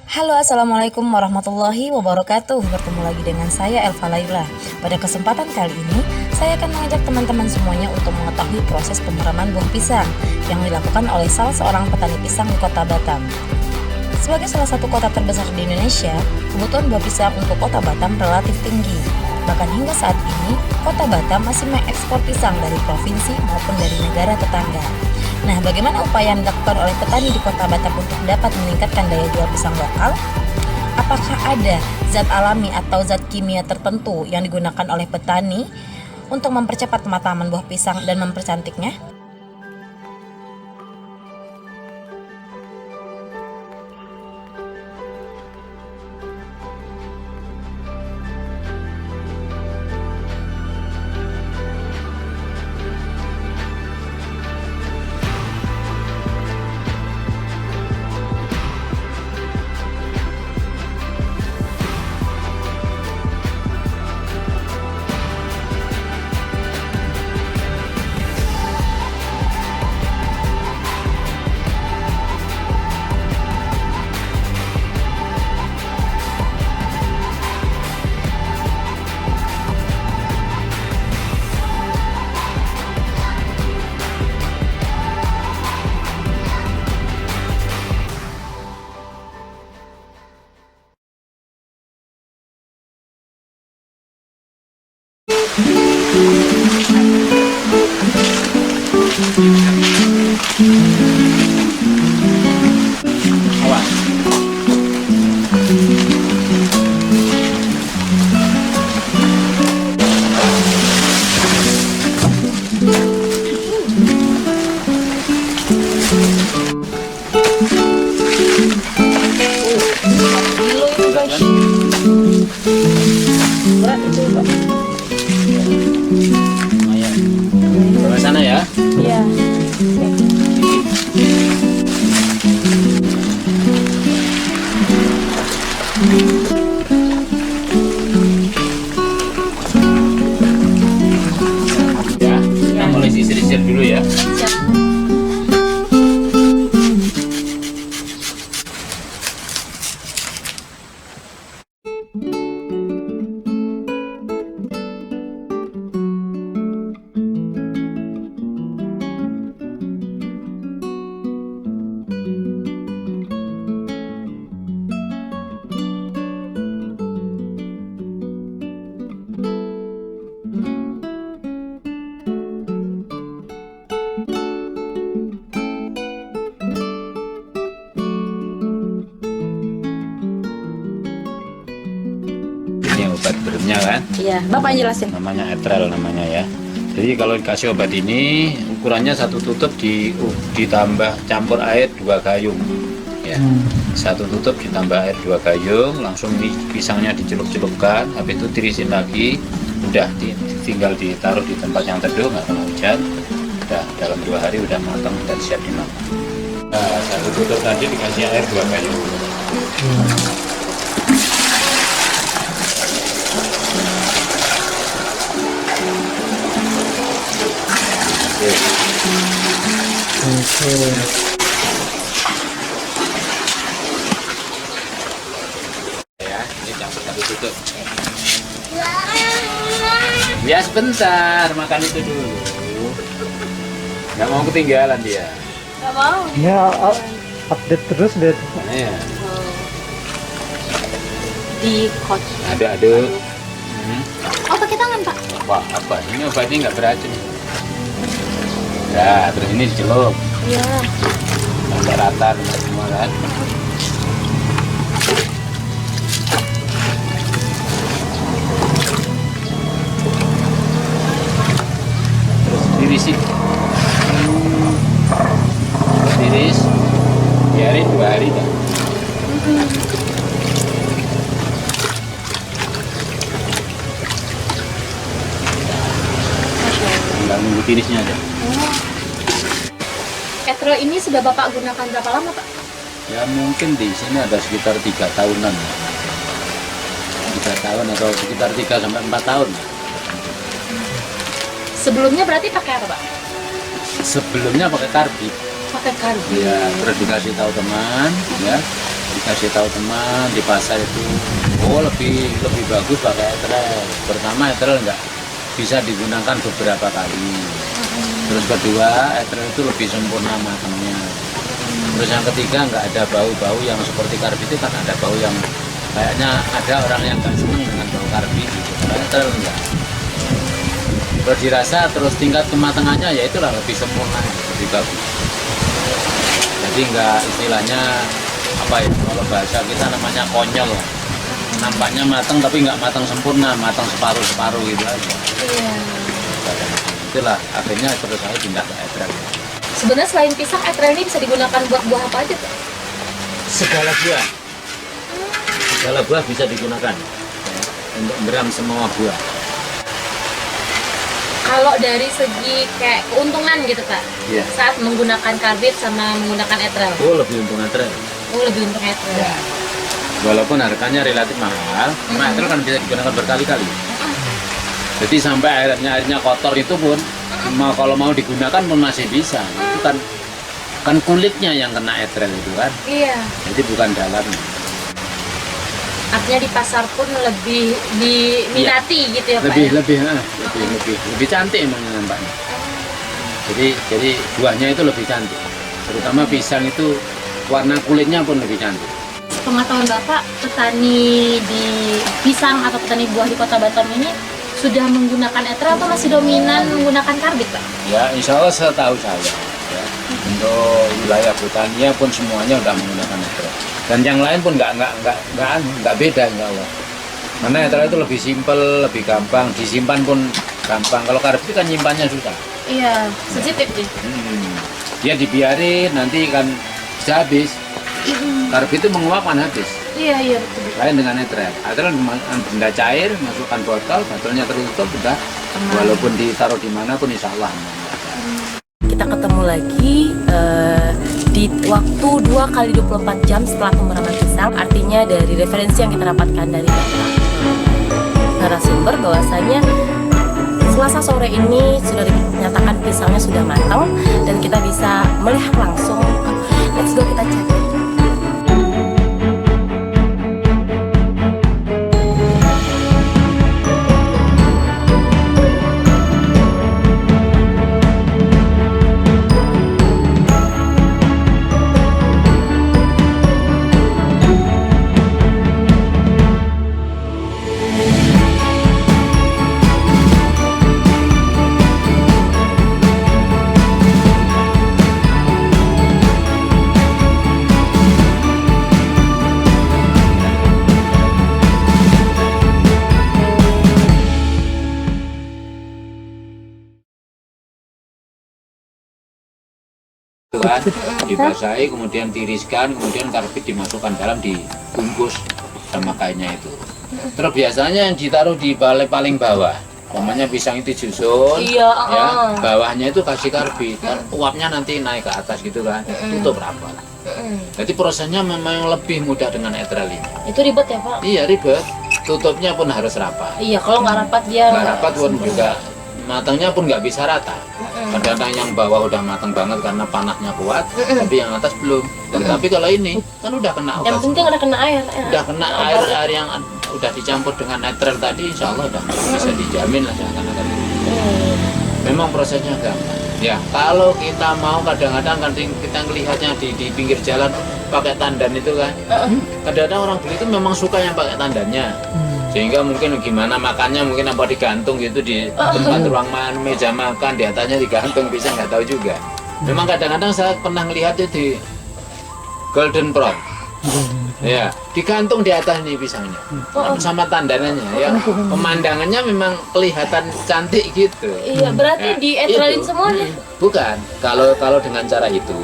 Halo, assalamualaikum warahmatullahi wabarakatuh. Bertemu lagi dengan saya Elva Laila. Pada kesempatan kali ini, saya akan mengajak teman-teman semuanya untuk mengetahui proses pemeraman buah pisang yang dilakukan oleh salah seorang petani pisang di Kota Batam. Sebagai salah satu kota terbesar di Indonesia, kebutuhan buah pisang untuk Kota Batam relatif tinggi. Bahkan hingga saat ini, Kota Batam masih mengekspor pisang dari provinsi maupun dari negara tetangga. Nah, bagaimana upaya yang dilakukan oleh petani di Kota Batam untuk dapat meningkatkan daya jual pisang lokal? Apakah ada zat alami atau zat kimia tertentu yang digunakan oleh petani untuk mempercepat pematangan buah pisang dan mempercantiknya? Berat itu, Pak. Ke sana ya. Iya. Ya, kita mulai sisir-sisir dulu ya. Siap. Ini obat beremnya kan, Iya, Bapak yang jelasin. namanya etrel namanya ya. Jadi kalau dikasih obat ini ukurannya satu tutup ditambah campur air 2 gayung ya. Satu tutup ditambah air 2 gayung, langsung pisangnya dicelup-celupkan, habis itu tirisin lagi, udah tinggal ditaruh di tempat yang teduh, nggak kena hujan. Udah dalam 2 hari udah matang dan siap dimakan. Nah, satu tutup tadi dikasih air 2 gayung. Ya, ini campur satu tutup. Ya sebentar, makan itu dulu. Nggak mau ketinggalan dia. Gak mau. Ya, update terus deh. Nah, ya. Di coach. Aduk-aduk. Oh, pakai tangan, Pak. Wah, apa? Ini obatnya nggak beracun. Ya, terus ini dicelup. Iya. Sampai rata semua kan. Terus tirisin. Tiris. Biarin 2 hari kan. Tinggal nunggu tirisnya aja. Etrel ini sudah Bapak gunakan berapa lama, Pak? Ya mungkin di sini ada sekitar 3 tahunan. 3 tahun atau sekitar 3 sampai 4 tahun. Sebelumnya berarti pakai apa, Pak? Sebelumnya pakai karbit. Pakai karbit. Ya, terus dikasih tahu teman, ya. dikasih tahu teman di pasar itu, oh lebih bagus pakai etrel. Pertama etrel nggak bisa digunakan beberapa kali. Terus kedua etrel itu lebih sempurna matangnya. Terus yang ketiga nggak ada bau-bau yang seperti karbit itu kan ada bau yang kayaknya ada orang yang nggak seneng dengan bau karbit gitu. Kalau etrel enggak. Terus dirasa terus tingkat kematangannya ya itulah lebih sempurna, lebih bagus. Jadi nggak istilahnya apa ya, kalau bahasa kita namanya konyol, nampaknya matang tapi nggak matang sempurna, matang separuh gitu aja. Iya. Itulah akhirnya terus saya pindah ke etrel. Sebenarnya selain pisang, etrel ini bisa digunakan buat buah apa aja Pak? Segala buah bisa digunakan ya, untuk meram semua buah. Kalau dari segi kayak keuntungan gitu Pak, Iya. saat menggunakan karbit sama menggunakan etrel. Oh lebih untung etrel. Oh, lebih untung etrel. Ya. Walaupun harganya relatif mahal, cuma etrel kan bisa digunakan berkali-kali. Jadi sampai airnya kotor itu pun kalau mau digunakan pun masih bisa. Itu kan kulitnya yang kena etrel itu kan. Iya. Jadi bukan dalamnya. Artinya di pasar pun lebih diminati gitu ya Pak. Lebih cantik emang nampaknya. Jadi buahnya itu lebih cantik. Terutama pisang itu warna kulitnya pun lebih cantik. Pengetahuan Bapak, petani di pisang atau petani buah di Kota Batam ini sudah menggunakan etrel atau masih dominan menggunakan karbit Pak? Ya insya Allah setahu saya. Ya. Untuk wilayah Britania pun semuanya udah menggunakan etrel. Dan yang lain pun nggak beda insya Allah. Karena etrel itu lebih simpel, lebih gampang, disimpan pun gampang. Kalau karbit kan nyimpannya susah. Iya, sensitif sih. Dia dibiarin nanti kan bisa habis. Karbit itu menguap kan habis. Iya betul. Lain dengan etrel. Etrel benda cair, masukkan botolnya tertutup udah. Walaupun ditaruh dimanapun insya Allah. Kita ketemu lagi di waktu 2 kali 24 jam setelah pemeraman pisang. Artinya dari referensi yang kita dapatkan dari narasumber bahwasanya Selasa sore ini sudah dinyatakan pisangnya sudah matang dan kita bisa melihat langsung. Let's go kita cek. Itu kan dibasahi, kemudian tiriskan, kemudian karbit dimasukkan dalam, dibungkus sama kainnya itu. Terus biasanya yang ditaruh di balai paling bawah, umpamanya pisang itu disusun, Iya, ya, bawahnya itu kasih karbit, kan uapnya nanti naik ke atas gitu kan, tutup rapat. Jadi prosesnya memang lebih mudah dengan etrel ini. Itu ribet ya Pak? Iya ribet, tutupnya pun harus rapat. Iya, kalau nggak rapat dia Nggak rapat pun juga matangnya pun nggak bisa rata. Kadang-kadang yang bawah udah matang banget karena panahnya kuat, tapi yang atas belum. Tapi kalau ini kan udah kena yang penting udah kena air. udah kena air yang udah dicampur dengan etrel tadi, insya Allah udah bisa dijamin lah seakan-akan. Memang prosesnya gampang. Ya kalau kita mau kadang-kadang kan kita ngelihatnya di pinggir jalan pakai tandan itu kan, kadang-kadang orang beli itu memang suka yang pakai tandannya. Sehingga mungkin gimana makannya, mungkin apa digantung gitu di tempat ruang meja makan, di atasnya digantung, bisa nggak tahu juga. Memang kadang-kadang saya pernah melihat itu di Golden Prawn, ya digantung di atas nih pisangnya, sama tandanannya, ya pemandangannya memang kelihatan cantik gitu. Iya, berarti Ya, dietralin itu. semuanya. Bukan, kalau dengan cara itu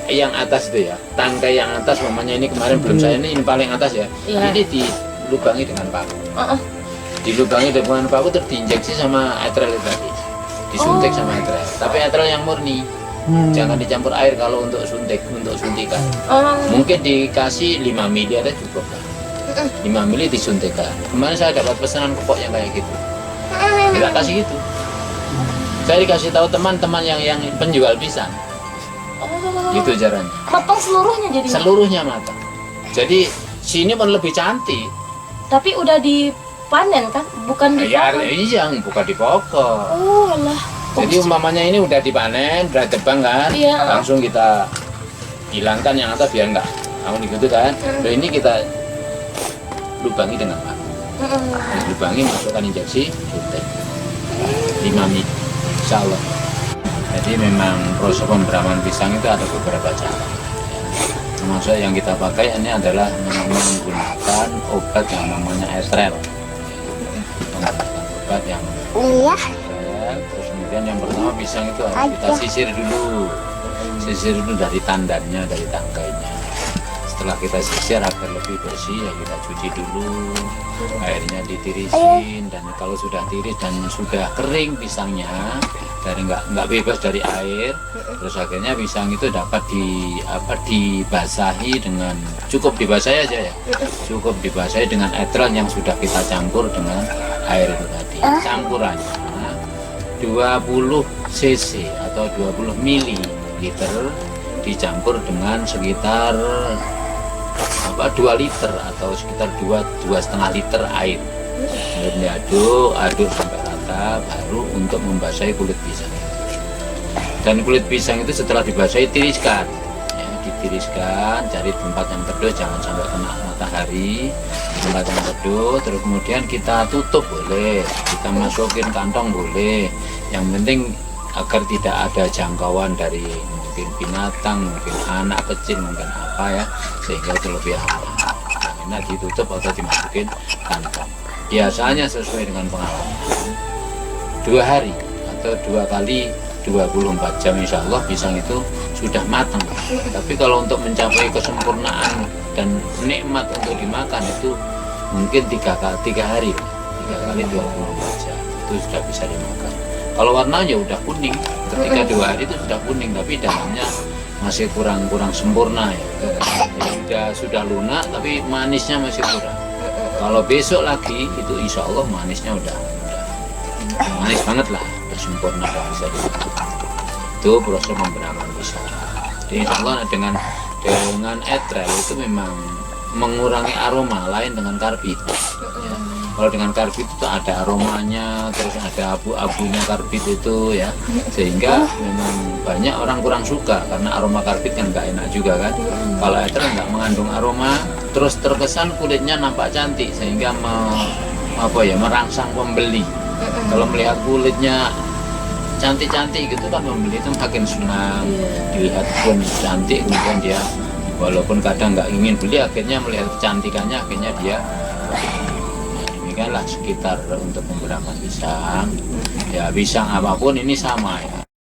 yang atas itu ya, tangkai yang atas, umpamanya ini kemarin belum saya ini paling atas ya, Iya. ini dilubangi dengan paku. Dilubangi dengan paku terus diinjeksi sama etrel itu tadi, disuntik sama etrel. Tapi etrel yang murni, jangan dicampur air kalau untuk suntikan. Mungkin dikasih 5 mili ada cukup kan? 5 mili disuntikan. Kemarin saya dapat pesanan kepok yang kayak gitu, tidak kasih itu. Saya dikasih tahu teman-teman yang penjual pisang, gitu caranya. Matang seluruhnya jadi. Seluruhnya matang. Jadi sini pun lebih cantik. Tapi udah dipanen kan? Bukan di Ya, pohon. iya, bukan di pokok. Oh alah. Jadi umpamanya ini udah dipanen, udah tebang kan, Iya. langsung kita hilangkan yang atas biar enggak amun gitu kan. Nah, ini kita lubangi dengan apa? Lubangi, masukkan injeksi, suntik 5 menit, insya Allah. Jadi memang proses pemberaman pisang itu ada beberapa cara. Termasuk yang kita pakai ini adalah menggunakan obat yang namanya estrel. Menggunakan obat yang estrel. Terus kemudian yang pertama pisang itu harus kita sisir dulu. Sisir itu dari tandannya, dari tangkainya. Setelah kita sisir agar lebih bersih, ya kita cuci dulu, airnya ditirisin, dan kalau sudah tiris dan sudah kering pisangnya, dari nggak bebas dari air, terus akhirnya pisang itu dapat dibasahi dengan cukup dibasahi aja ya, cukup dibasahi dengan etrol yang sudah kita campur dengan air itu tadi. Campurannya 20 cc atau 20 ml dicampur dengan sekitar 2 liter atau sekitar 2,5 liter air. Kemudian diaduk sampai rata, baru untuk membasahi kulit pisang. Dan kulit pisang itu setelah dibasahi tiriskan, ya, ditiriskan, cari tempat yang teduh, jangan sampai kena matahari, tempat yang teduh. Terus kemudian kita tutup boleh, kita masukin kantong boleh. Yang penting agar tidak ada jangkauan dari mungkin binatang, mungkin anak kecil, mungkin apa ya, sehingga itu lebih aman. Yang enak ditutup atau dimasukin kantong. Biasanya sesuai dengan pengalaman 2 hari atau 2 kali 24 jam insya Allah pisang itu sudah matang. Tapi kalau untuk mencapai kesempurnaan dan nikmat untuk dimakan itu mungkin 3 hari 3 kali 24 jam itu sudah bisa dimakan. Kalau warnanya udah kuning, ketika 2 hari itu sudah kuning, tapi dalamnya masih kurang sempurna ya. Sudah lunak, tapi manisnya masih kurang. Kalau besok lagi itu insya Allah manisnya udah manis banget lah, udah sempurna, udah bisa dimakan. Itu proses pemberaman pisang. Jadi insya Allah dengan etrel itu memang mengurangi aroma lain dengan karbit. Ya. Kalau dengan karbit itu ada aromanya, terus ada abu-abunya karbit itu ya, sehingga memang banyak orang kurang suka karena aroma karbit kan nggak enak juga kan. Kalau etrel nggak mengandung aroma, terus terkesan kulitnya nampak cantik sehingga merangsang pembeli. Kalau melihat kulitnya cantik-cantik gitu kan, pembeli itu makin senang, dilihat pun cantik, kemudian dia walaupun kadang nggak ingin beli, akhirnya melihat kecantikannya akhirnya dia. Demikianlah sekitar untuk pemberaman pisang. Ya pisang apapun ini sama ya.